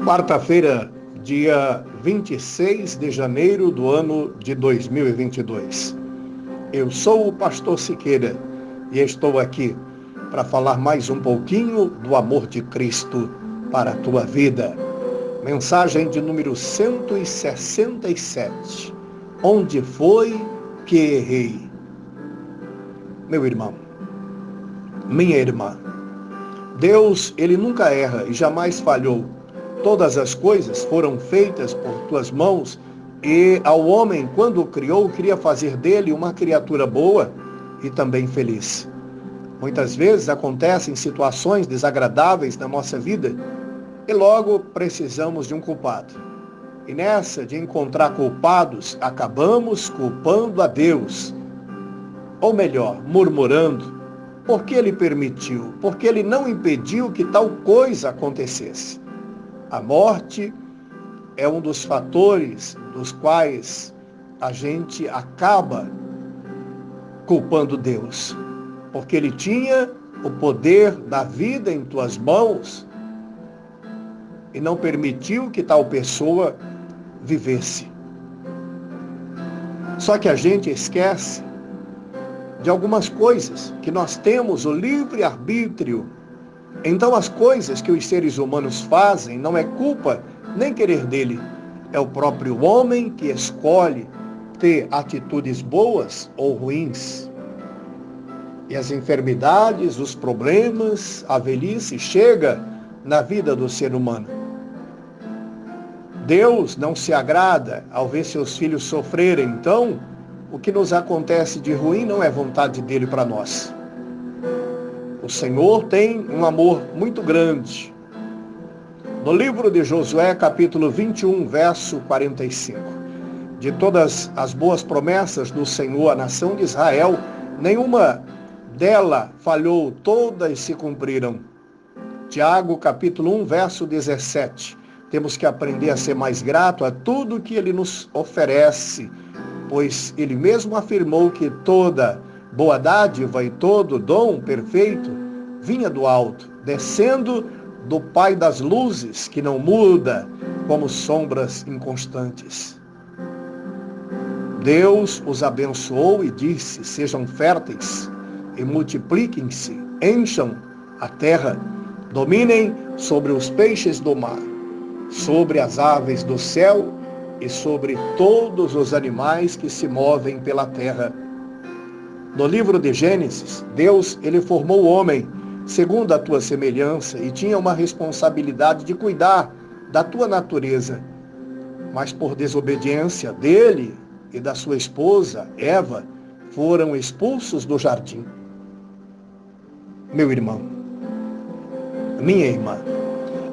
Quarta-feira, dia 26 de janeiro do ano de 2022. Eu sou o pastor Siqueira e estou aqui para falar mais um pouquinho do amor de Cristo para a tua vida. Mensagem de número 167. Onde foi que errei? Meu irmão, minha irmã, Deus, Ele nunca erra e jamais falhou. Todas as coisas foram feitas por tuas mãos e ao homem, quando o criou, queria fazer dele uma criatura boa e também feliz. Muitas vezes acontecem situações desagradáveis na nossa vida e logo precisamos de um culpado. E nessa de encontrar culpados, acabamos culpando a Deus. Ou melhor, murmurando, porque Ele permitiu, porque Ele não impediu que tal coisa acontecesse. A morte é um dos fatores dos quais a gente acaba culpando Deus, porque Ele tinha o poder da vida em tuas mãos e não permitiu que tal pessoa vivesse. Só que a gente esquece de algumas coisas, que nós temos o livre-arbítrio. Então as coisas que os seres humanos fazem não é culpa nem querer dele. É o próprio homem que escolhe ter atitudes boas ou ruins. E as enfermidades, os problemas, a velhice chega na vida do ser humano. Deus não se agrada ao ver seus filhos sofrerem. Então, o que nos acontece de ruim não é vontade dele para nós. O Senhor tem um amor muito grande. No livro de Josué, capítulo 21, verso 45. De todas as boas promessas do Senhor à nação de Israel, nenhuma dela falhou, todas se cumpriram. Tiago, capítulo 1, verso 17. Temos que aprender a ser mais grato a tudo que Ele nos oferece, pois Ele mesmo afirmou que toda boa dádiva e todo dom perfeito vinha do alto, descendo do Pai das luzes, que não muda como sombras inconstantes. Deus os abençoou e disse: sejam férteis e multipliquem-se, encham a terra, dominem sobre os peixes do mar, sobre as aves do céu e sobre todos os animais que se movem pela terra. No livro de Gênesis, Deus, Ele formou o homem segundo a tua semelhança e tinha uma responsabilidade de cuidar da tua natureza. Mas por desobediência dele e da sua esposa, Eva, foram expulsos do jardim. Meu irmão, minha irmã,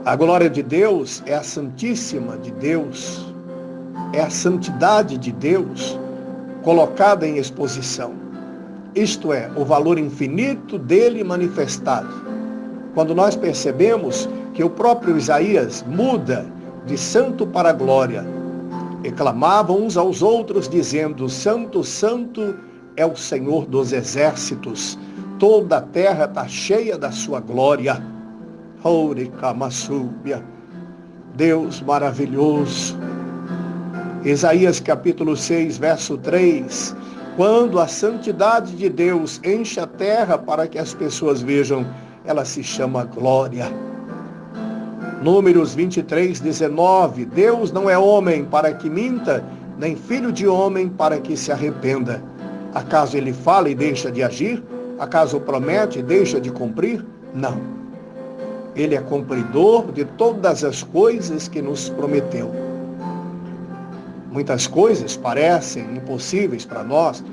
a glória de Deus é a santíssima de Deus, é a santidade de Deus colocada em exposição. Isto é, o valor infinito dele manifestado. Quando nós percebemos que o próprio Isaías muda de santo para glória, e clamavam uns aos outros dizendo: santo, santo é o Senhor dos exércitos, toda a terra está cheia da sua glória. Deus maravilhoso. Isaías capítulo 6, verso 3. Quando a santidade de Deus enche a terra para que as pessoas vejam, ela se chama glória. Números 23, 19. Deus não é homem para que minta, nem filho de homem para que se arrependa. Acaso ele fala e deixa de agir? Acaso promete e deixa de cumprir? Não. Ele é cumpridor de todas as coisas que nos prometeu. Muitas coisas parecem impossíveis para nós,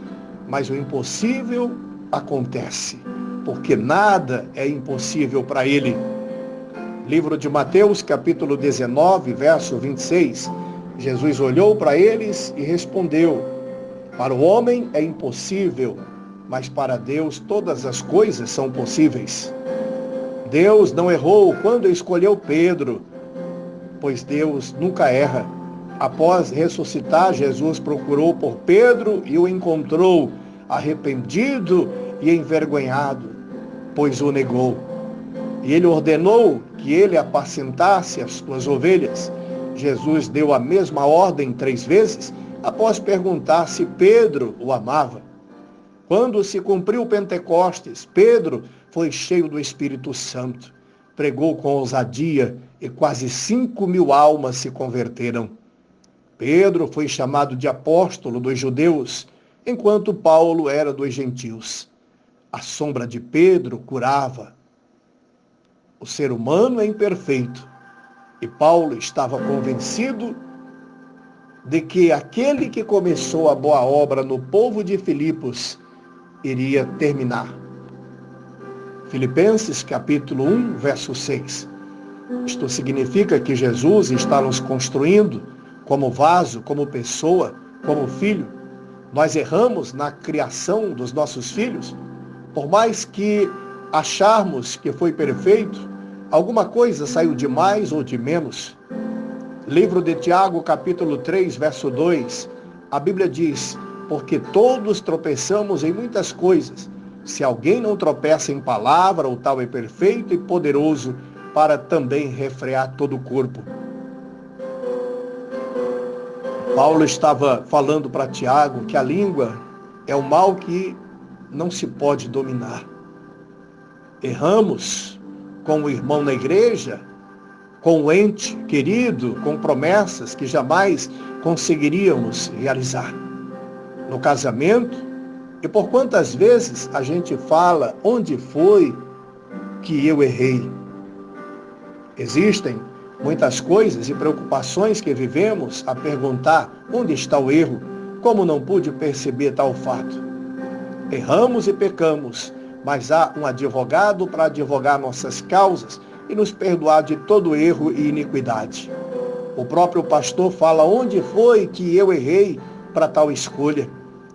mas o impossível acontece, porque nada é impossível para Ele. Livro de Mateus, capítulo 19, verso 26. Jesus olhou para eles e respondeu: para o homem é impossível, mas para Deus todas as coisas são possíveis. Deus não errou quando escolheu Pedro, pois Deus nunca erra. Após ressuscitar, Jesus procurou por Pedro e o encontrou arrependido e envergonhado, pois o negou. e ele ordenou que ele apacentasse as suas ovelhas. Jesus deu a mesma ordem 3 vezes, após perguntar se Pedro o amava. Quando se cumpriu Pentecostes, Pedro foi cheio do Espírito Santo, pregou com ousadia e quase 5.000 almas se converteram. Pedro foi chamado de apóstolo dos judeus, enquanto Paulo era dos gentios. A sombra de Pedro curava. O ser humano é imperfeito, e Paulo estava convencido de que aquele que começou a boa obra no povo de Filipos iria terminar. Filipenses capítulo 1, verso 6. Isto significa que Jesus está nos construindo como vaso, como pessoa, como filho. Nós erramos na criação dos nossos filhos. Por mais que acharmos que foi perfeito, alguma coisa saiu de mais ou de menos. Livro de Tiago, capítulo 3, verso 2, a Bíblia diz: porque todos tropeçamos em muitas coisas. Se alguém não tropeça em palavra, o tal é perfeito e poderoso para também refrear todo o corpo. Paulo estava falando para Tiago que a língua é um mal que não se pode dominar. Erramos com o irmão na igreja, com o ente querido, com promessas que jamais conseguiríamos realizar. No casamento, e por quantas vezes a gente fala onde foi que eu errei. Existem muitas coisas e preocupações que vivemos a perguntar onde está o erro, como não pude perceber tal fato. Erramos e pecamos, mas há um advogado para advogar nossas causas e nos perdoar de todo erro e iniquidade. O próprio pastor fala onde foi que eu errei para tal escolha.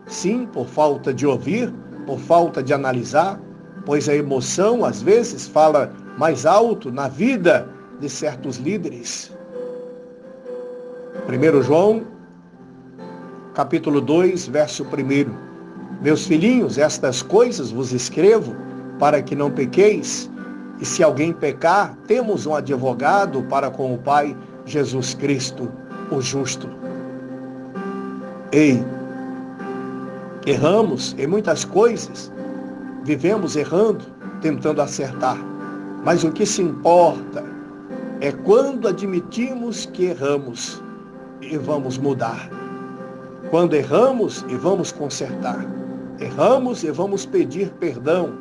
Sim, por falta de ouvir, por falta de analisar, pois a emoção às vezes fala mais alto na vida de certos líderes. 1 João, capítulo 2, verso 1. Meus filhinhos, estas coisas vos escrevo para que não pequeis, e se alguém pecar, temos um advogado para com o Pai, Jesus Cristo, o justo. Ei, erramos em muitas coisas, vivemos errando, tentando acertar, mas o que se importa é quando admitimos que erramos e vamos mudar. Quando erramos e vamos consertar. Erramos e vamos pedir perdão.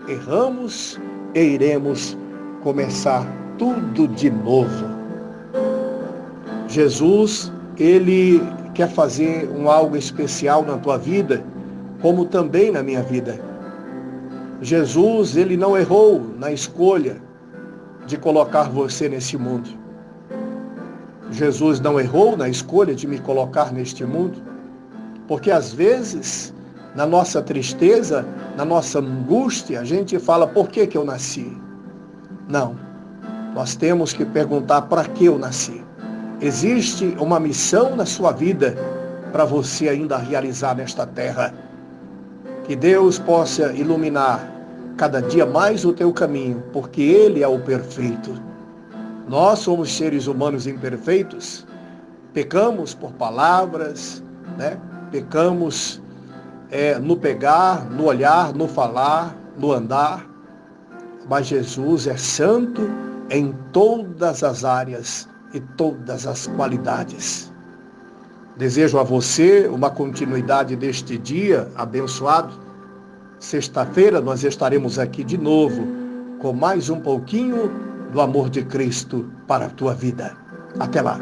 Erramos e iremos começar tudo de novo. Jesus, ele quer fazer algo especial na tua vida, como também na minha vida. Jesus, ele não errou na escolha de colocar você nesse mundo. Jesus não errou na escolha de me colocar neste mundo, porque às vezes, na nossa tristeza, na nossa angústia, a gente fala, por que eu nasci? Não, nós temos que perguntar, para que eu nasci? Existe uma missão na sua vida para você ainda realizar nesta terra. Que Deus possa iluminar cada dia mais o teu caminho, porque Ele é o perfeito. Nós somos seres humanos imperfeitos, pecamos por palavras, pecamos no pegar, no olhar, no falar, no andar, mas Jesus é santo em todas as áreas e todas as qualidades. Desejo a você uma continuidade deste dia abençoado. Sexta-feira nós estaremos aqui de novo com mais um pouquinho do amor de Cristo para a tua vida. Até lá.